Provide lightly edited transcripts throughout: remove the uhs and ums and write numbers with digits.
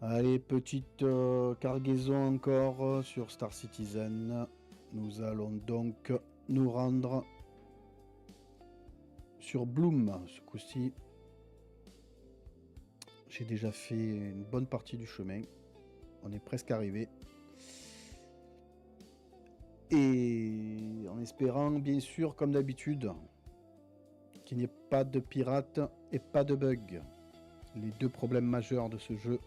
Allez, petite cargaison encore sur Star Citizen. Nous allons donc nous rendre sur Bloom ce coup-ci. J'ai déjà fait une bonne partie du chemin. On est presque arrivé. Et en espérant, bien sûr, comme d'habitude, qu'il n'y ait pas de pirates et pas de bugs. Les deux problèmes majeurs de ce jeu.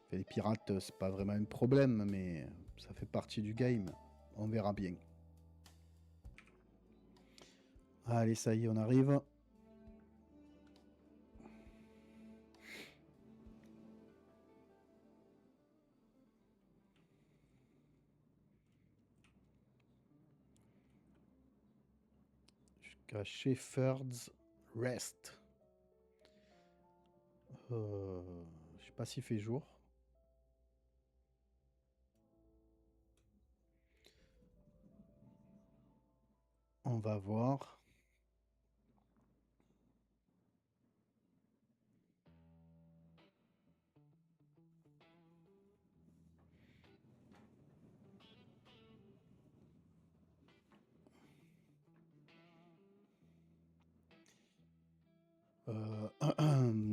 Enfin, les pirates, c'est pas vraiment un problème, mais ça fait partie du game. On verra bien. Allez, ça y est, on arrive. Jusqu'à Shepherd's Rest. Je sais pas s'il fait jour. On va voir.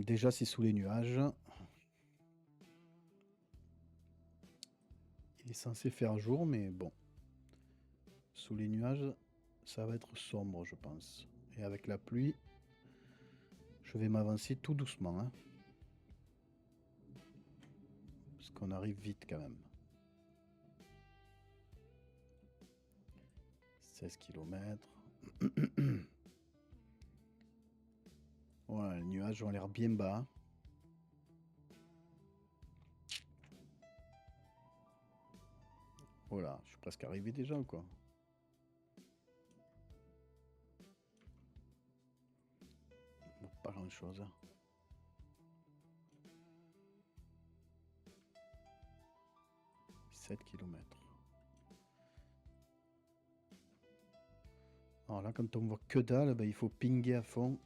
Déjà, c'est sous les nuages. Il est censé faire jour, mais bon. Sous les nuages, ça va être sombre, je pense. Et avec la pluie, je vais m'avancer tout doucement. Hein. Parce qu'on arrive vite quand même. 16 km. Voilà, les nuages ont l'air bien bas. Voilà, je suis presque arrivé déjà ou quoi? Pas grand chose. 7 km. Alors là, quand on voit que dalle, ben, il faut pinguer à fond.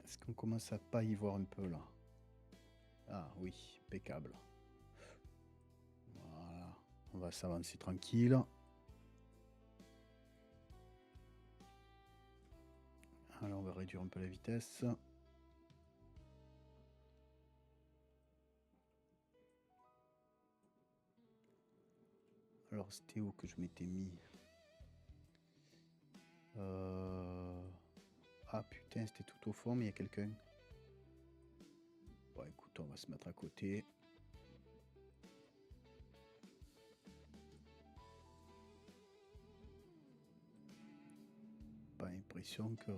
Est-ce qu'on commence à pas y voir un peu là? Ah oui, impeccable. Voilà, on va s'avancer tranquille. Alors on va réduire un peu la vitesse. Alors c'était où que je m'étais mis? Ah putain, c'était tout au fond, mais il y a quelqu'un. Bon écoute, on va se mettre à côté. Pas l'impression qu'il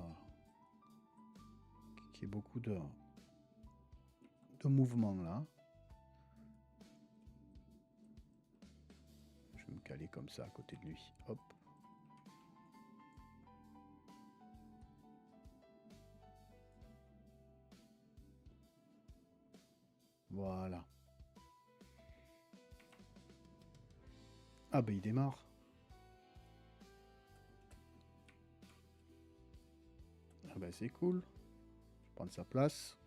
y ait beaucoup de mouvement là. Je vais me caler comme ça à côté de lui. Hop. Voilà. Ah bah il démarre. Ah bah c'est cool. Je vais prendre sa place.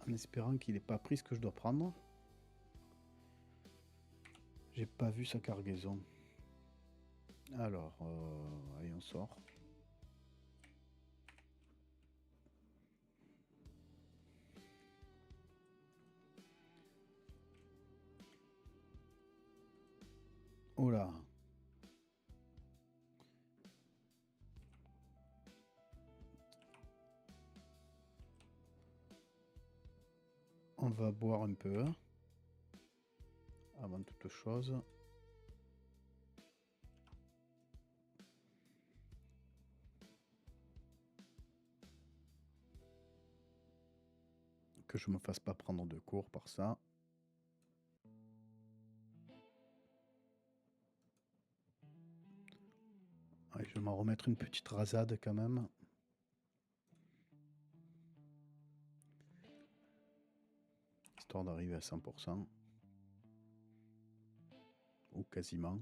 En espérant qu'il n'ait pas pris ce que je dois prendre. J'ai pas vu sa cargaison. Alors, allez, on sort. Oh là. On va boire un peu. Avant toute chose. Que je me fasse pas prendre de cours par ça. Allez, je vais m'en remettre une petite rasade quand même. Histoire d'arriver à 100%. ou quasiment.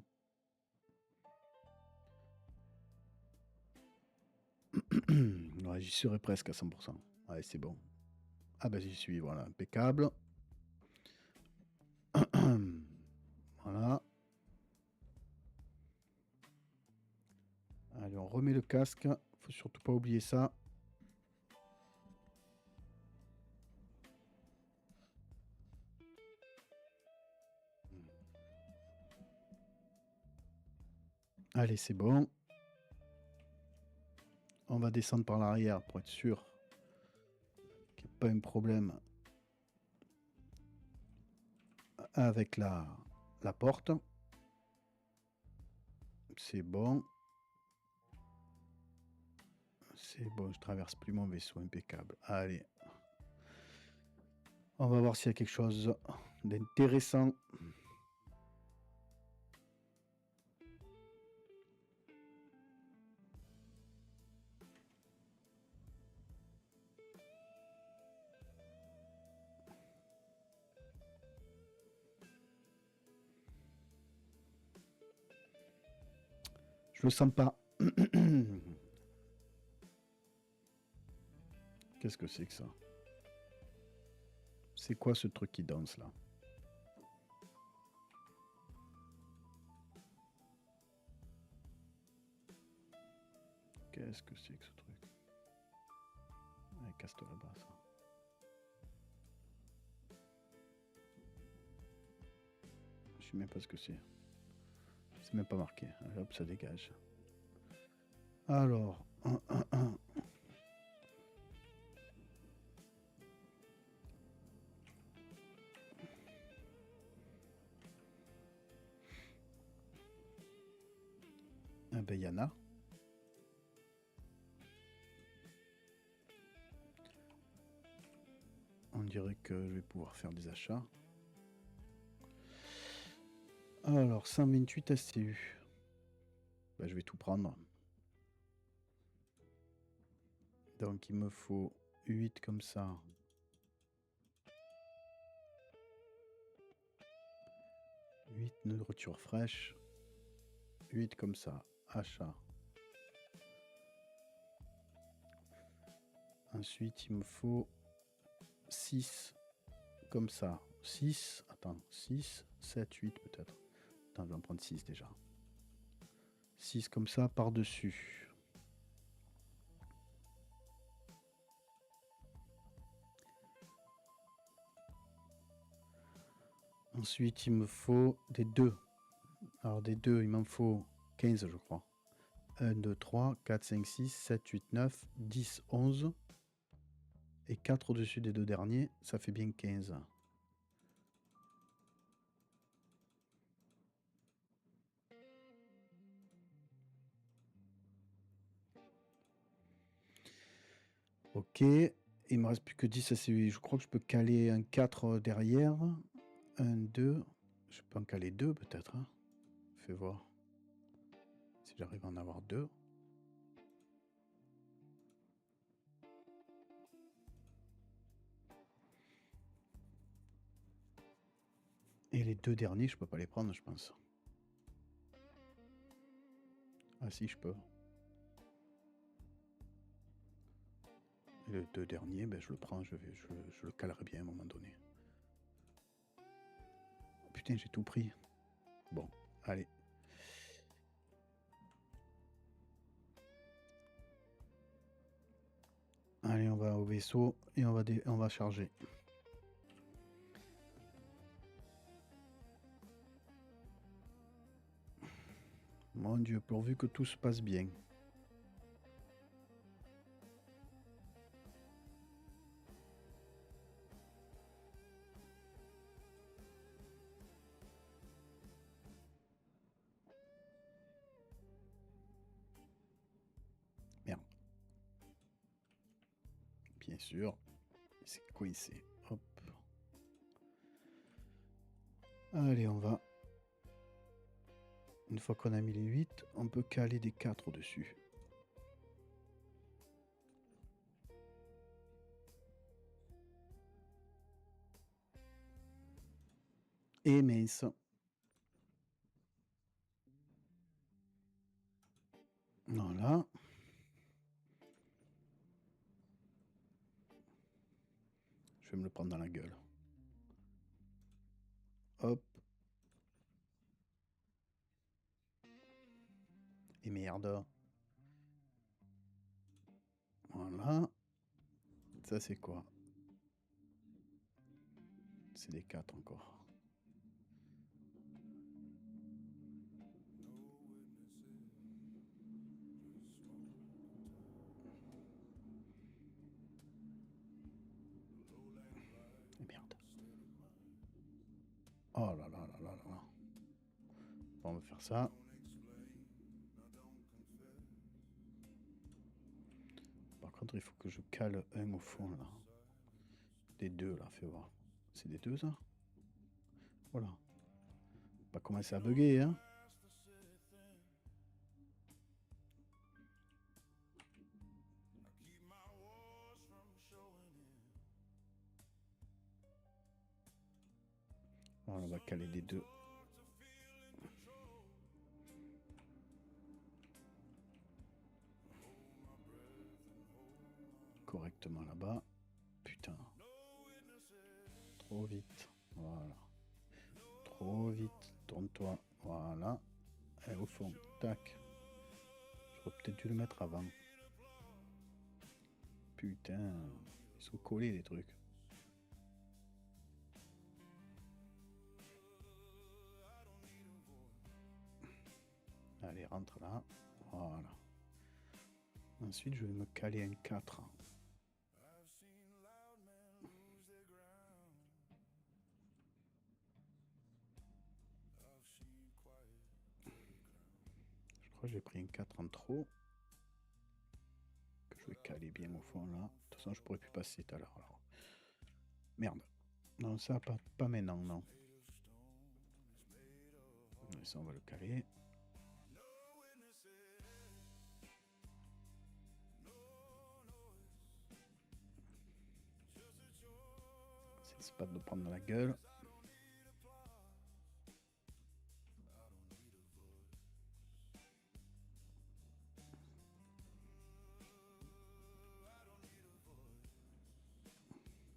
Ouais, j'y serais presque à 100%. Allez, c'est bon. Ah bah j'y suis, voilà, impeccable. Voilà. Allez, on remet le casque. Faut surtout pas oublier ça. Allez, c'est bon. On va descendre par l'arrière pour être sûr qu'il n'y ait pas un problème avec la porte. C'est bon. C'est bon, je traverse plus mon vaisseau, impeccable. Allez. On va voir s'il y a quelque chose d'intéressant. Je le sens pas. Qu'est-ce que c'est que ça? C'est quoi ce truc qui danse là? Qu'est-ce que c'est que ce truc? Allez, casse-toi là-bas, ça. Je sais même pas ce que c'est. C'est même pas marqué. Allez, hop, ça dégage. Alors, ah ben, y en a. On dirait que je vais pouvoir faire des achats. Alors, 128 ACU. Ben, je vais tout prendre. Donc, il me faut 8 comme ça. 8 nourriture fraîche. 8 comme ça. Achat. Ensuite, il me faut 6 comme ça. 6. Attends. 6, 7, 8 peut-être. Attends, je vais en prendre 6 déjà. 6 comme ça par-dessus. Ensuite, il me faut des 2. Alors, des 2, il m'en faut 15, je crois. 1, 2, 3, 4, 5, 6, 7, 8, 9, 10, 11. Et 4 au-dessus des 2 derniers, ça fait bien 15. Ok, il me reste plus que 10 ACU. Je crois que je peux caler un 4 derrière. 1, 2. Je peux en caler 2 peut-être. Hein. Fais voir. Si j'arrive à en avoir 2. Et les 2 derniers, je peux pas les prendre, je pense. Ah si, je peux. Et les 2 derniers, ben, je le prends, je le calerai bien à un moment donné. Oh, putain, j'ai tout pris. Bon, allez. Allez, on va au vaisseau et on va charger. Mon Dieu, pourvu que tout se passe bien. Merde. Bien sûr. C'est coincé. Hop. Allez, on va. Une fois qu'on a mis les 8, on peut caler des 4 au-dessus. Et mince. Voilà. Je vais me le prendre dans la gueule. Hop. Et merde. Voilà. Ça c'est quoi? C'est des 4 encore. Et merde. Oh là là là là là. Bon, on va faire ça. Par contre, il faut que je cale un au fond là. Des deux là, fais voir. C'est des deux ça? Voilà. Pas commencer à bugger, hein. Voilà, on va caler des deux. Correctement là-bas. Putain. Trop vite. Voilà. Trop vite. Tourne-toi. Voilà. Et au fond. Tac. J'aurais peut-être dû le mettre avant. Putain. Ils sont collés les trucs. Allez, rentre là. Voilà. Ensuite, je vais me caler un 4. Je crois que j'ai pris un 4 en trop. Que je vais caler bien au fond là. De toute façon, je pourrais plus passer tout à l'heure. Alors. Merde. Non, ça, pas maintenant, non. Et ça, on va le caler. C'est pas de le prendre dans la gueule.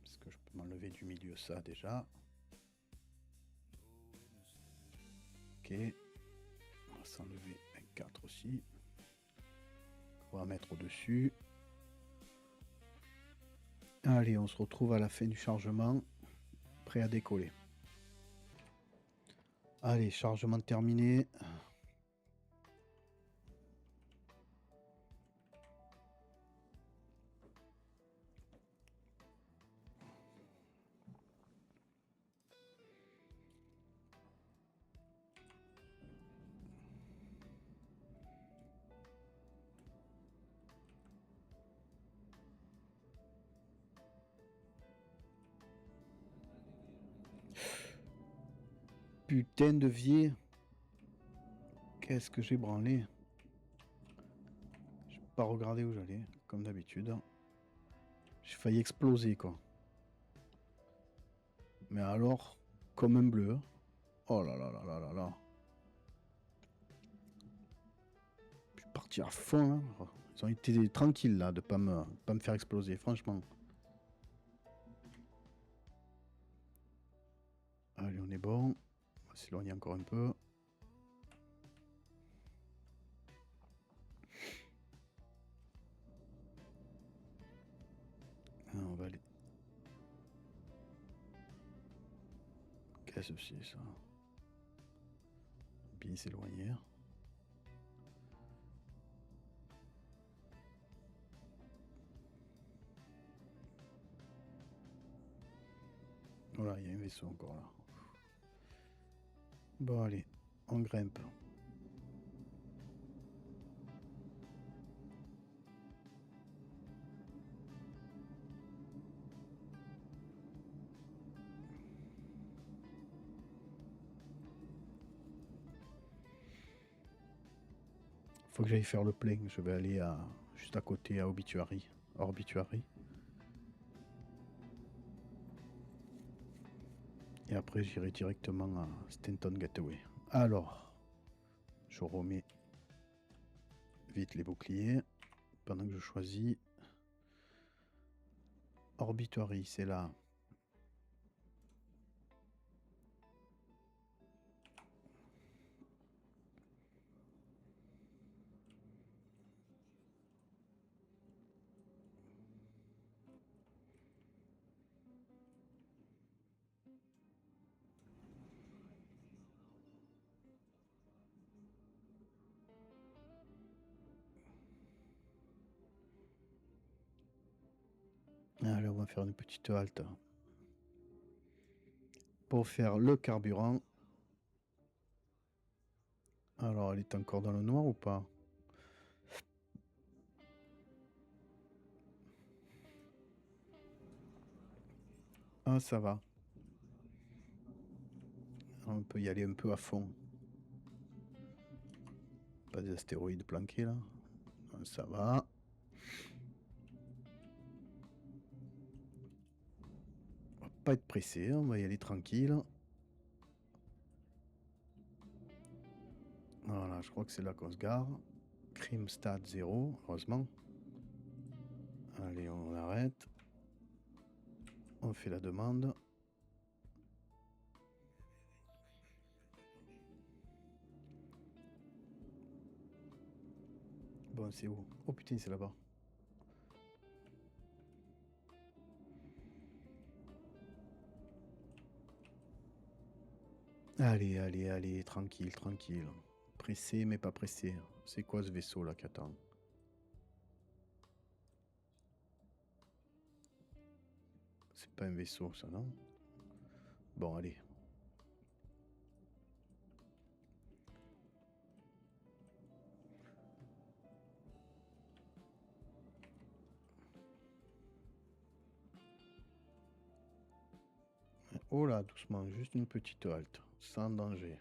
Est-ce que je peux m'enlever du milieu ça déjà? Ok. On va s'enlever un 4 aussi. On va mettre au-dessus. Allez, on se retrouve à la fin du chargement. Prêt à décoller. Allez, chargement terminé. Putain de vieux. Qu'est-ce que j'ai branlé? J'ai pas regardé où j'allais, comme d'habitude. J'ai failli exploser, quoi. Mais alors, comme un bleu. Oh là là là là là là. Je suis parti à fond, hein. Ils ont été tranquilles, là, de pas me faire exploser, franchement. Allez, on est bon. On va s'éloigner encore un peu. On va aller. Qu'est-ce que c'est ça? Bien s'éloigner. Voilà, il y a un vaisseau encore là. Bon, allez, on grimpe. Faut que j'aille faire le plein. Je vais aller juste à côté à Obituary. Orbituary. Et après, j'irai directement à Stanton Gateway. Alors, je remets vite les boucliers. Pendant que je choisis. Orbitory, c'est là. Allez, on va faire une petite halte pour faire le carburant. Alors, elle est encore dans le noir ou pas? Ah, ça va. On peut y aller un peu à fond. Pas des astéroïdes planqués là. Ça va. On va pas être pressé, on va y aller tranquille. Voilà, je crois que c'est là qu'on se gare. Crime stade 0, heureusement. Allez, on arrête. On fait la demande. Bon, c'est où? Oh putain, c'est là-bas. Allez, allez, allez, tranquille, tranquille. Pressé, mais pas pressé. C'est quoi ce vaisseau là qui attend? C'est pas un vaisseau, ça, non? Bon, allez. Oh là, doucement, juste une petite halte, sans danger.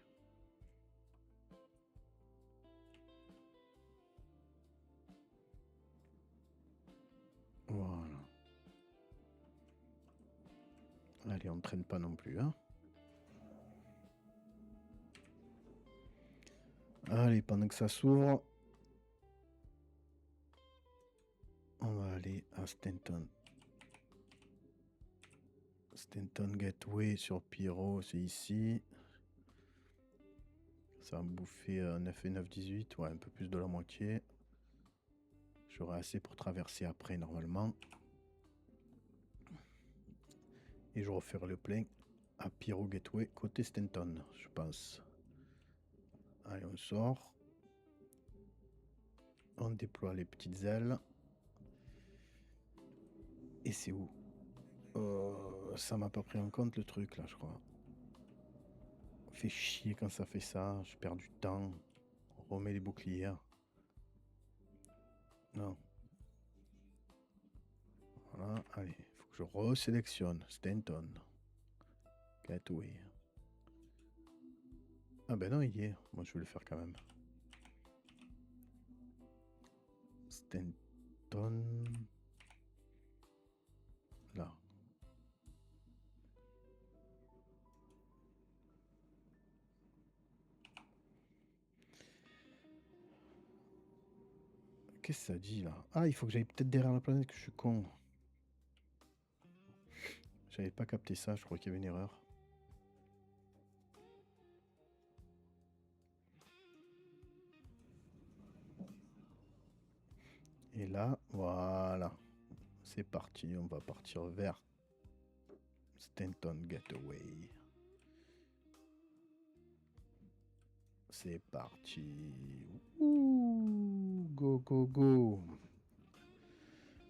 Voilà. Allez, on ne traîne pas non plus, hein. Allez, pendant que ça s'ouvre, on va aller à Stanton. Stanton Gateway sur Pyro, c'est ici. Ça va me bouffer 9 et 9, 18. Ouais, un peu plus de la moitié. J'aurai assez pour traverser après, normalement. Et je referai le plein à Pyro Gateway, côté Stanton, je pense. Allez, on sort. On déploie les petites ailes. Et c'est où? Ça m'a pas pris en compte le truc, là, je crois. Fait chier quand ça fait ça. Je perds du temps. On remet les boucliers. Non. Voilà, allez. Faut que je resélectionne Stanton. Gateway. Ah ben non, il y est. Moi, je vais le faire quand même. Stanton. Là. Qu'est-ce que ça dit là? Ah, il faut que j'aille peut-être derrière la planète, que je suis con. J'avais pas capté ça, je crois qu'il y avait une erreur. Et là, voilà. C'est parti, on va partir vers Stanton Gateway. C'est parti. Ouh, go, go, go.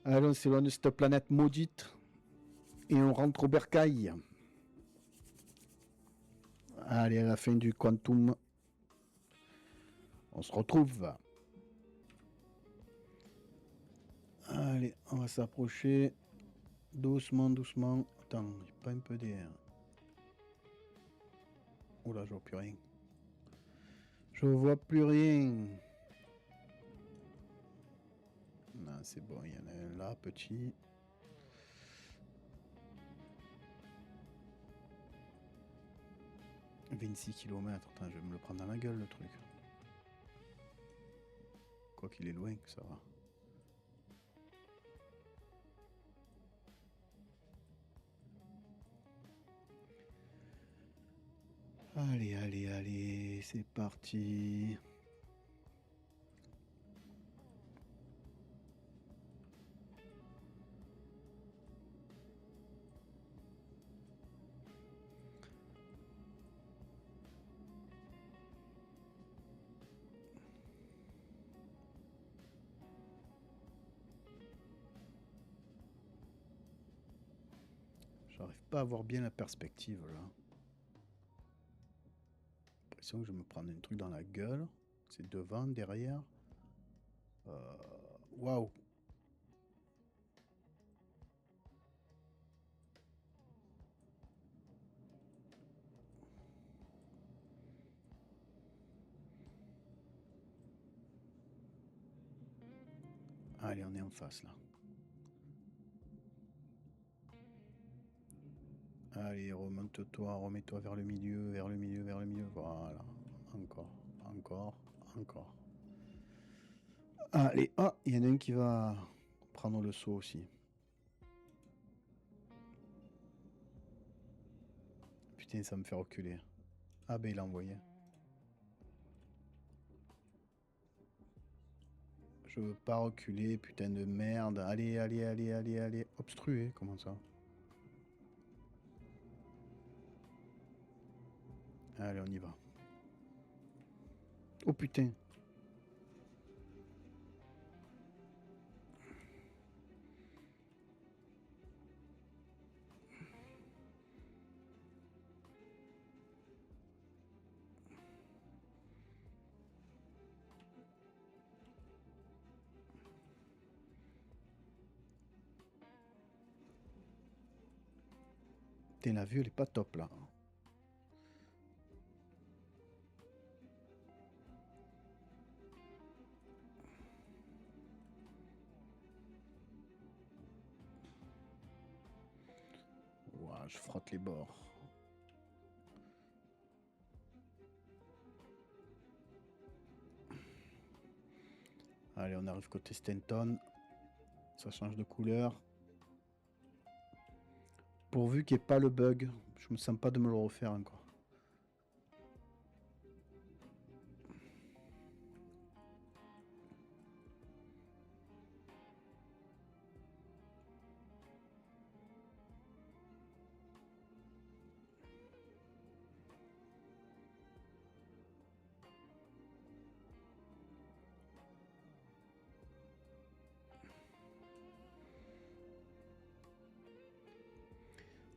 Allons, c'est loin de cette planète maudite. Et on rentre au bercail. Allez, à la fin du quantum. On se retrouve. Allez, on va s'approcher. Doucement, doucement. Attends, il n'y a pas un peu d'air. Oula, je vois plus rien. Je vois plus rien. Non, c'est bon, il y en a un là, petit. « 26 km. Attends, je vais me le prendre dans la gueule, le truc. crois qu'il est loin, ça va. Allez, allez, allez, c'est parti. J'arrive pas à voir bien la perspective là. J'ai l'impression que je vais me prendre un truc dans la gueule. C'est devant, derrière. Waouh! Allez, on est en face là. Allez, remonte-toi, remets-toi vers le milieu, vers le milieu, vers le milieu. Voilà. Encore, encore, encore. Allez, ah, il y en a un qui va prendre le saut aussi. Putain, ça me fait reculer. Ah ben il a envoyé. Je veux pas reculer, putain de merde. Allez, allez, allez, allez, allez. Obstrué, comment ça? Allez, on y va. Oh putain. Putain, la vue, elle est pas top là. Ouah, je frotte les bords. Allez, on arrive côté Stanton. Ça change de couleur. Pourvu qu'il n'y ait pas le bug. Je me sens pas de me le refaire encore.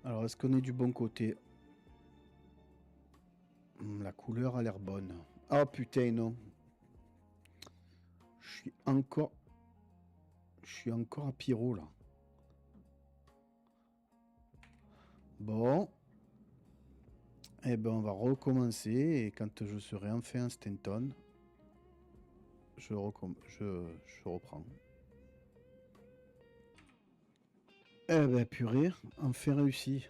Alors, est-ce qu'on est du bon côté? La couleur a l'air bonne. Oh putain, non. Je suis encore à pyro là. Bon. Eh ben, on va recommencer. Et quand je serai enfin à Stanton, je reprends. Eh ben, purée, enfin réussi.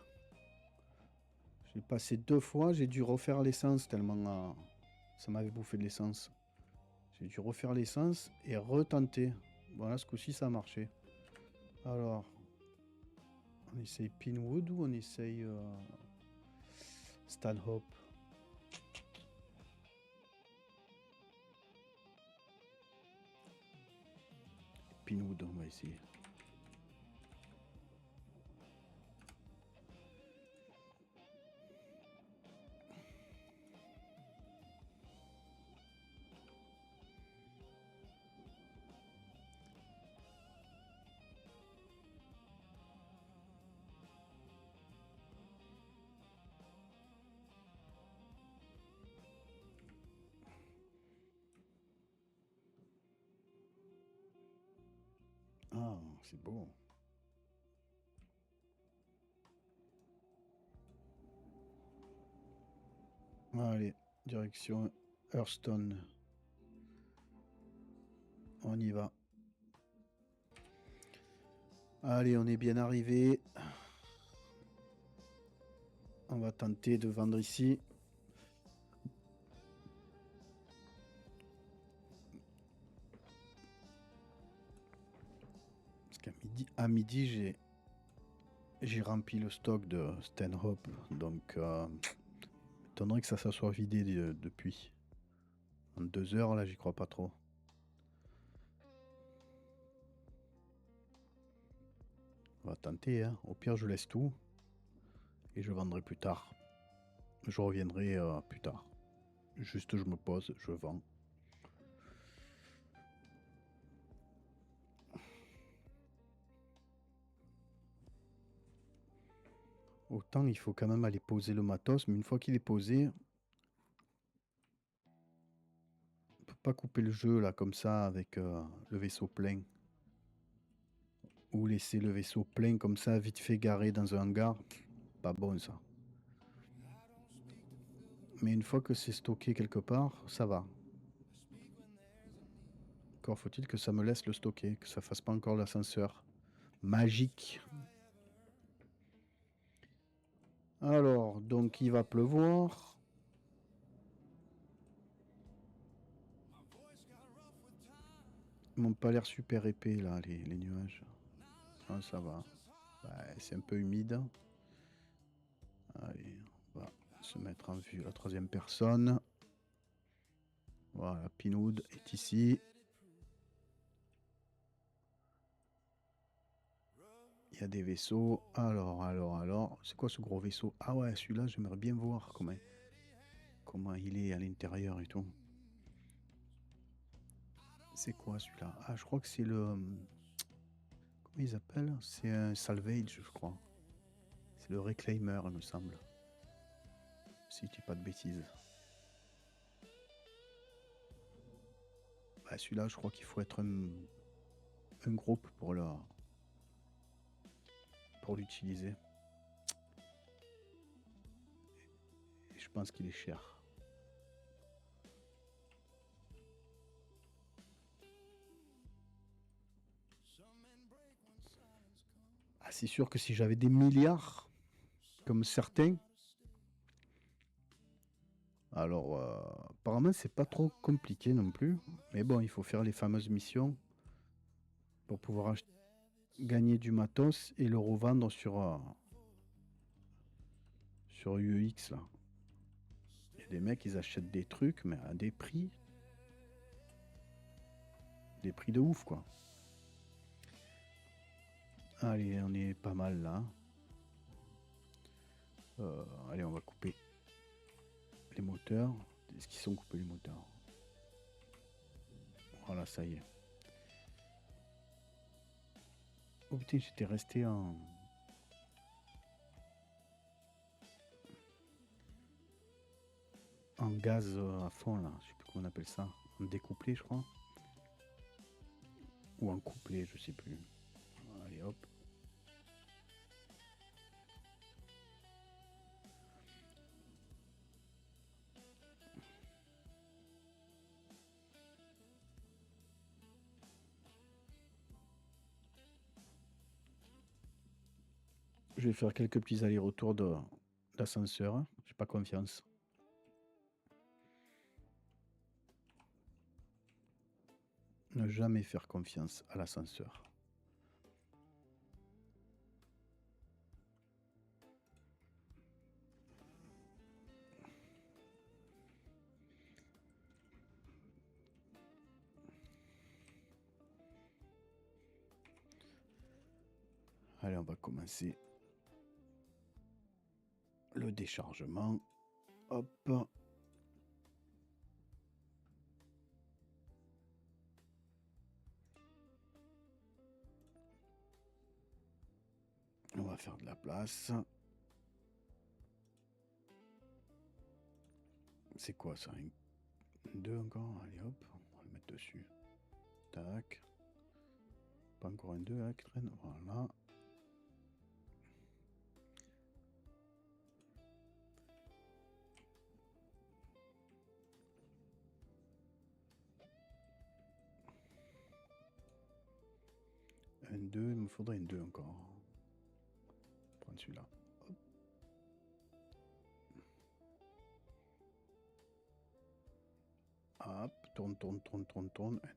J'ai passé 2 fois, j'ai dû refaire l'essence tellement ça m'avait bouffé de l'essence. J'ai dû refaire l'essence et retenter. Voilà, ce coup-ci, ça a marché. Alors, on essaye Pinwood ou on essaye Stanhope? Pinwood, on va essayer. Ah, c'est beau. Allez, direction Hurston. On y va. Allez, on est bien arrivé. On va tenter de vendre ici. À midi j'ai rempli le stock de Stanhope, donc étonnerait que ça soit vidé depuis. En 2 heures, là, j'y crois pas trop. On va tenter, hein. Au pire, je laisse tout et je vendrai plus tard. Je reviendrai plus tard. Juste, je me pose, je vends. Autant il faut quand même aller poser le matos, mais une fois qu'il est posé, on peut pas couper le jeu là comme ça avec le vaisseau plein. Ou laisser le vaisseau plein comme ça, vite fait garé dans un hangar. Pas bon ça. Mais une fois que c'est stocké quelque part, ça va. Encore faut-il que ça me laisse le stocker, que ça fasse pas encore l'ascenseur. Magique. Alors, donc il va pleuvoir. Ils m'ont pas l'air super épais là, les nuages. Ah, ça va. Ouais, c'est un peu humide. Allez, on va se mettre en vue la 3e personne. Voilà, Pinoud est ici. Il y a des vaisseaux. Alors. C'est quoi ce gros vaisseau? Ah ouais, celui-là, j'aimerais bien voir comment il est à l'intérieur et tout. C'est quoi celui-là? Ah, je crois que c'est le... Comment ils appellent? C'est un salvage, je crois. C'est le reclaimer, il me semble. Si je dis pas de bêtises. Bah, celui-là, je crois qu'il faut être un groupe pour l'utiliser. Et je pense qu'il est cher. Ah, c'est sûr que si j'avais des milliards, comme certains, alors apparemment c'est pas trop compliqué non plus, mais bon, il faut faire les fameuses missions pour pouvoir gagner du matos et le revendre sur UX là. Il y a des mecs, ils achètent des trucs, mais à des prix de ouf quoi. Allez, on est pas mal là. Allez, on va couper les moteurs. Est-ce qu'ils sont coupés les moteurs? Voilà, ça y est. Oh putain, j'étais resté en gaz à fond là. Je sais plus comment on appelle ça. En découplé, je crois. Ou en couplé, je sais plus. Allez, hop. Je vais faire quelques petits allers-retours d'ascenseur. J'ai pas confiance. Ne jamais faire confiance à l'ascenseur. Allez, on va commencer le déchargement. Hop. On va faire de la place. C'est quoi ça? 2 encore? Allez hop, on va le mettre dessus. Tac. Pas encore un 2 là qui traîne. Voilà. Un 2, il me faudrait un 2 encore. Prendre celui-là. Hop, tourne, un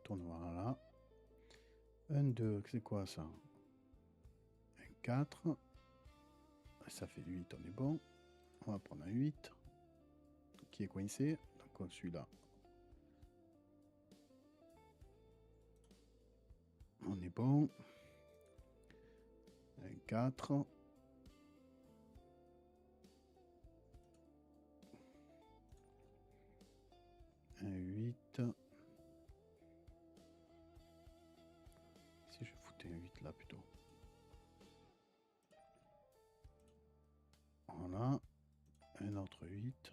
tourne, voilà. Un 2, c'est quoi ça? 4. Ça fait 8, on est bon. On va prendre un 8. Qui est coincé. Donc celui-là. On est bon. Un 4. Un 8. Si je foutais un 8 là plutôt. Voilà. Un autre 8.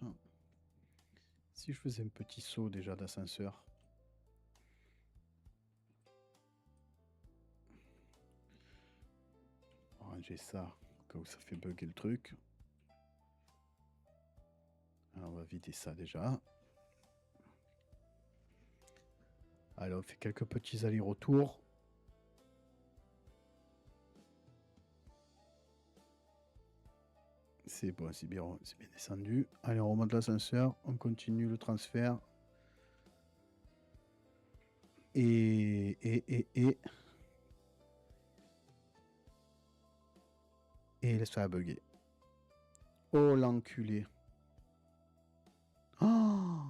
Si je faisais un petit saut déjà d'ascenseur. Ranger ça, au cas où ça fait bugger le truc. Alors on va vider ça déjà. Allez, on fait quelques petits allers-retours. C'est bon, c'est bien descendu. Allez, on remonte l'ascenseur, on continue le transfert. Et ça a bugué. Oh l'enculé. Oh,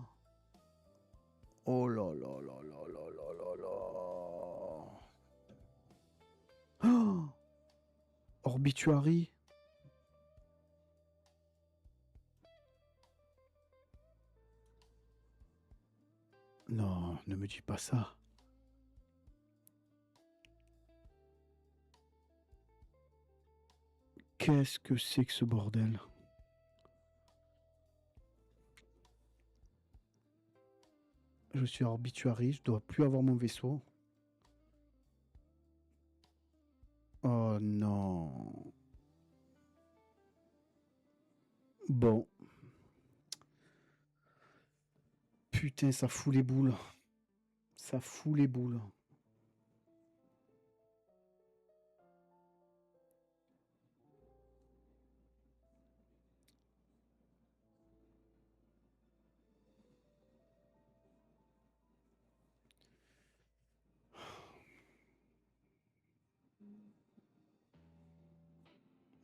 oh là là là là là là là là. Oh, Orbituary. Non, ne me dis pas ça. Qu'est-ce que c'est que ce bordel? Je suis Orbituary, je dois plus avoir mon vaisseau. Oh non. Bon. Putain, ça fout les boules. Ça fout les boules.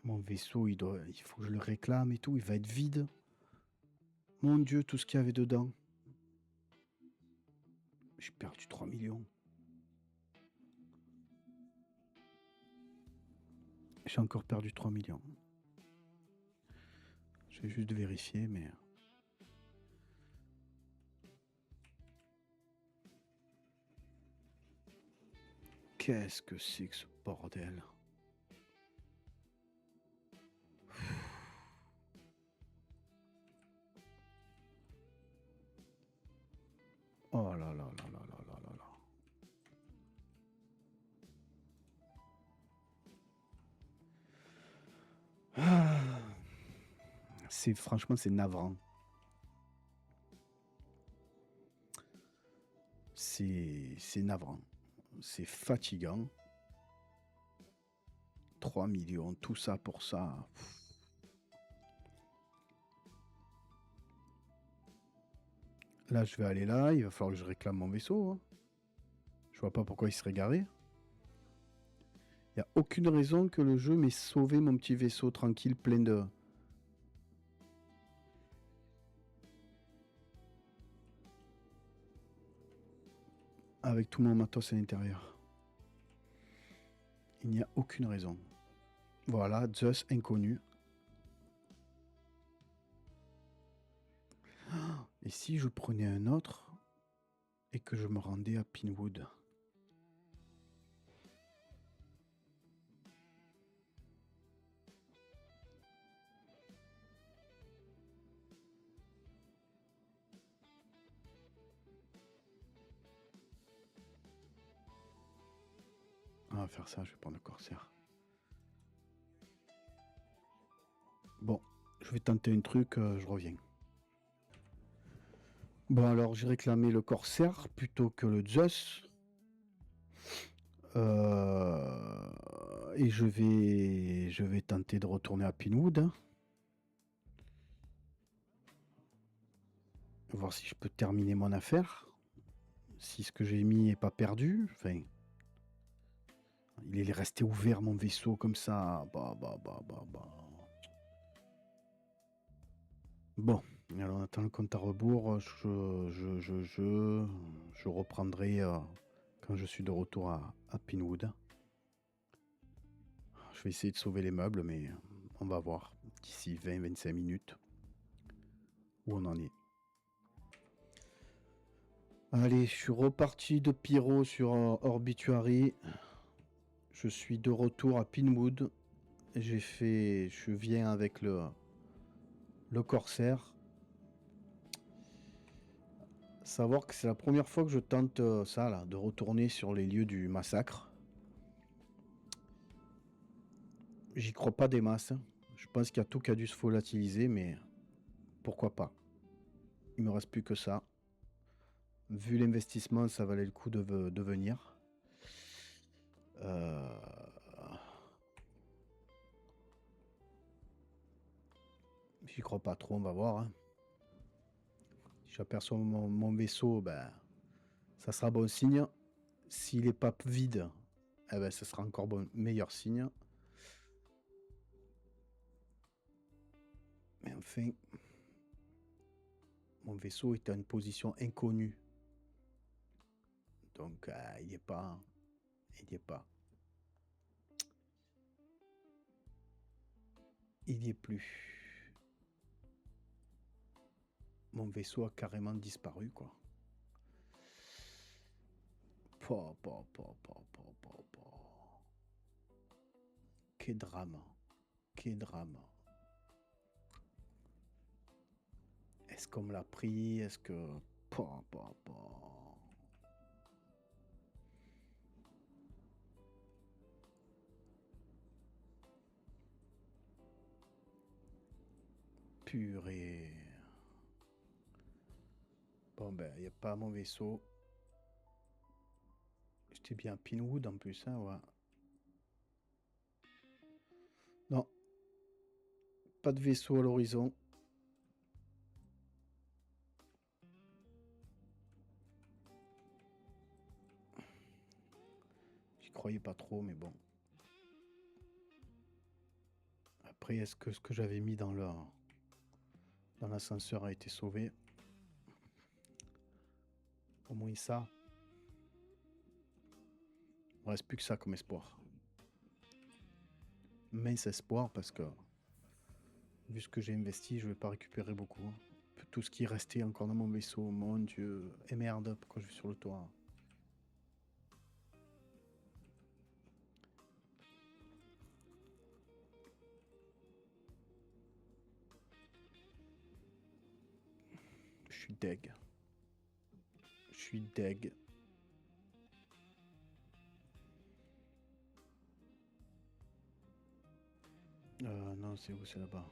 Mon vaisseau, il faut que je le réclame et tout. Il va être vide. Mon Dieu, tout ce qu'il y avait dedans. J'ai perdu 3 millions. J'ai encore perdu 3 millions. Je vais juste vérifier, mais... Qu'est-ce que c'est que ce bordel? Oh là là là là là là là là. Franchement, c'est navrant. C'est navrant. C'est fatigant. 3 millions, tout ça pour ça. Là, je vais aller là. Il va falloir que je réclame mon vaisseau. Hein. Je vois pas pourquoi il serait garé. Il n'y a aucune raison que le jeu m'ait sauvé mon petit vaisseau tranquille, plein de... Avec tout mon matos à l'intérieur. Il n'y a aucune raison. Voilà, Zeus inconnu. Et si je prenais un autre et que je me rendais à Pinwood? On va faire ça, je vais prendre le Corsair. Bon, je vais tenter un truc, je reviens. Bon, alors j'ai réclamé le Corsair plutôt que le Zeus. Et je vais tenter de retourner à Pinwood. Hein. Voir si je peux terminer mon affaire. Si ce que j'ai mis n'est pas perdu. Enfin, Il est resté ouvert, mon vaisseau, comme ça. Bah. Bon, alors on attend le compte à rebours. Je reprendrai quand je suis de retour à Pinwood. Je vais essayer de sauver les meubles, mais on va voir d'ici 20-25 minutes où on en est. Allez, je suis reparti de Pyro sur Orbituary. Je suis de retour à Pinwood. Je viens avec le Corsair. Savoir que c'est la première fois que je tente ça, là, de retourner sur les lieux du massacre. J'y crois pas des masses. Je pense qu'il y a tout qui a dû se volatiliser, mais pourquoi pas. Il me reste plus que ça. Vu l'investissement, ça valait le coup de venir. J'y crois pas trop, on va voir. Hein. Si j'aperçois mon vaisseau, ben, ça sera bon signe. S'il est pas vide, eh ben, ça sera encore meilleur signe. Mais enfin, mon vaisseau est à une position inconnue. Donc, il n'y est pas. Il n'y est pas. Il n'y est plus. Mon vaisseau a carrément disparu, quoi. Quel drame. Quel drame. Est-ce qu'on me l'a pris? Est-ce que... Purée. Bon, ben, il n'y a pas mon vaisseau. J'étais bien à Pinwood en plus, hein, ouais. Non. Pas de vaisseau à l'horizon. J'y croyais pas trop, mais bon. Après, est-ce que ce que j'avais mis dans l'ascenseur a été sauvé? Au moins ça. Il ne reste plus que ça comme espoir. Mince espoir parce que vu ce que j'ai investi, je vais pas récupérer beaucoup. Hein. Tout ce qui est resté encore dans mon vaisseau, mon Dieu. Et merde, pourquoi je vais sur le toit? Je suis deg. Je suis deg. Non, c'est où? C'est là-bas.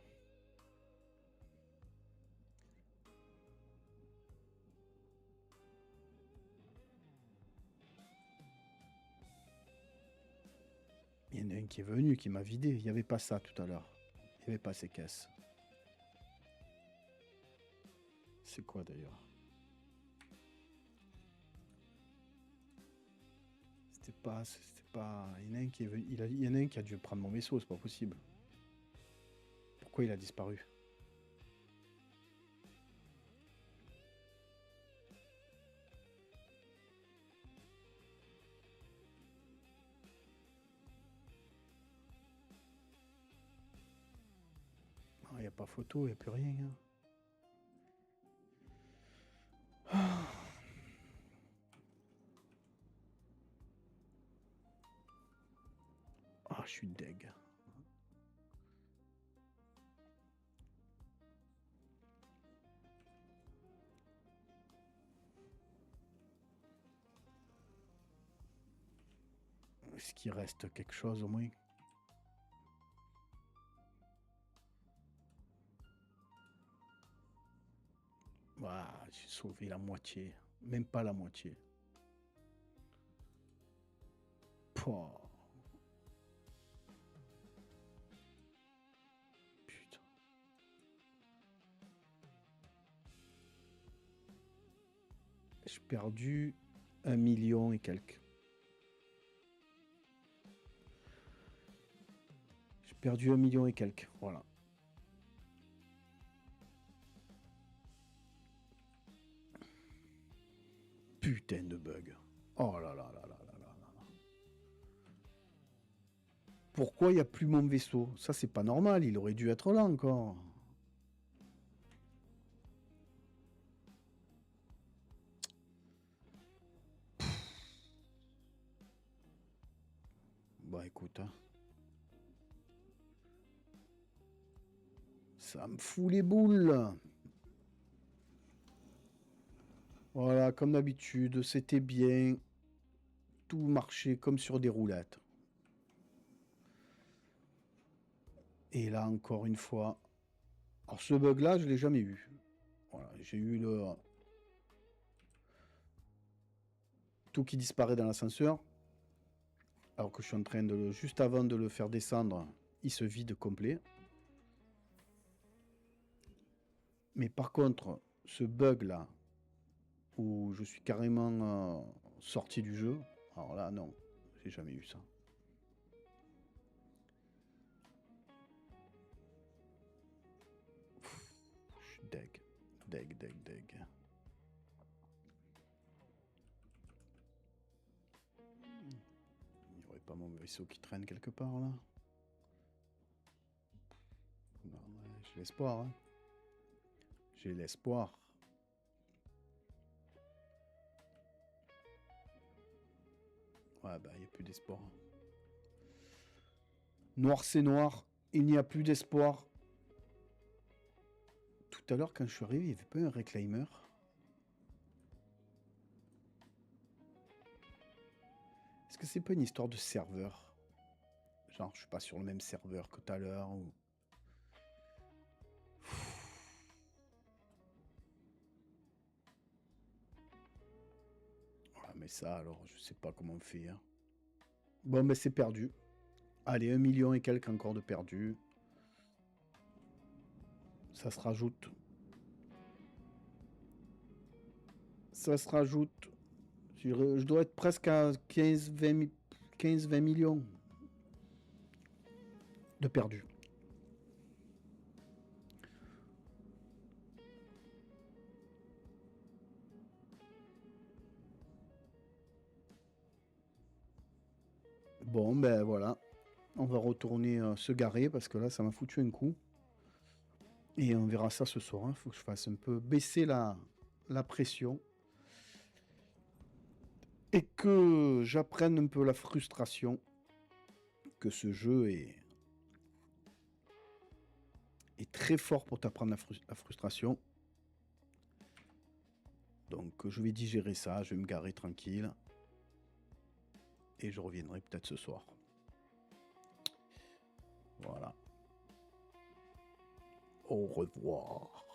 Il y en a un qui est venu, qui m'a vidé. Il n'y avait pas ça tout à l'heure. Il n'y avait pas ces caisses. C'est quoi d'ailleurs? C'était pas... Il y en a un qui est venu... Il y en a un qui a dû prendre mon vaisseau, c'est pas possible. Pourquoi il a disparu? Il n'y a pas photo, il n'y a plus rien. Hein. Ah, je suis deg. Est-ce qu'il reste quelque chose au moins? Voilà, j'ai sauvé la moitié. Même pas la moitié. Pouah. Putain. J'ai perdu 1 million et quelques. perdu 1 million et quelques, voilà. Putain de bug. Oh là là là là là là là. Pourquoi il n'y a plus mon vaisseau? Ça, c'est pas normal, il aurait dû être là encore. Bah écoute, hein. Ça me fout les boules. Voilà, comme d'habitude, c'était bien. Tout marchait comme sur des roulettes. Et là, encore une fois... Alors ce bug-là, je l'ai jamais eu. Voilà, j'ai eu le... Tout qui disparaît dans l'ascenseur. Alors que je suis en train de... Juste avant de le faire descendre, il se vide complet. Mais par contre, ce bug-là, où je suis carrément sorti du jeu, alors là, non, j'ai jamais eu ça. Je suis deg. Deg. Il n'y aurait pas mon vaisseau qui traîne quelque part, là? Non, ouais, j'ai l'espoir, hein. J'ai l'espoir. Ouais, bah, il n'y a plus d'espoir. Noir, c'est noir. Il n'y a plus d'espoir. Tout à l'heure, quand je suis arrivé, il n'y avait pas un reclaimer. Est-ce que c'est pas une histoire de serveur? Genre, je suis pas sur le même serveur que tout à l'heure ou... Ouais, mais ça, alors, je sais pas comment on fait. Hein. Bon, mais c'est perdu. Allez, 1 million et quelques encore de perdu. Ça se rajoute. Ça se rajoute. Je dois être presque à 15-20 millions de perdus. Bon, ben voilà. On va retourner se garer parce que là, ça m'a foutu un coup. Et on verra ça ce soir. Il faut que je fasse un peu baisser la pression. Et que j'apprenne un peu la frustration que ce jeu est très fort pour t'apprendre la frustration. Donc je vais digérer ça, je vais me garer tranquille. Et je reviendrai peut-être ce soir. Voilà. Au revoir.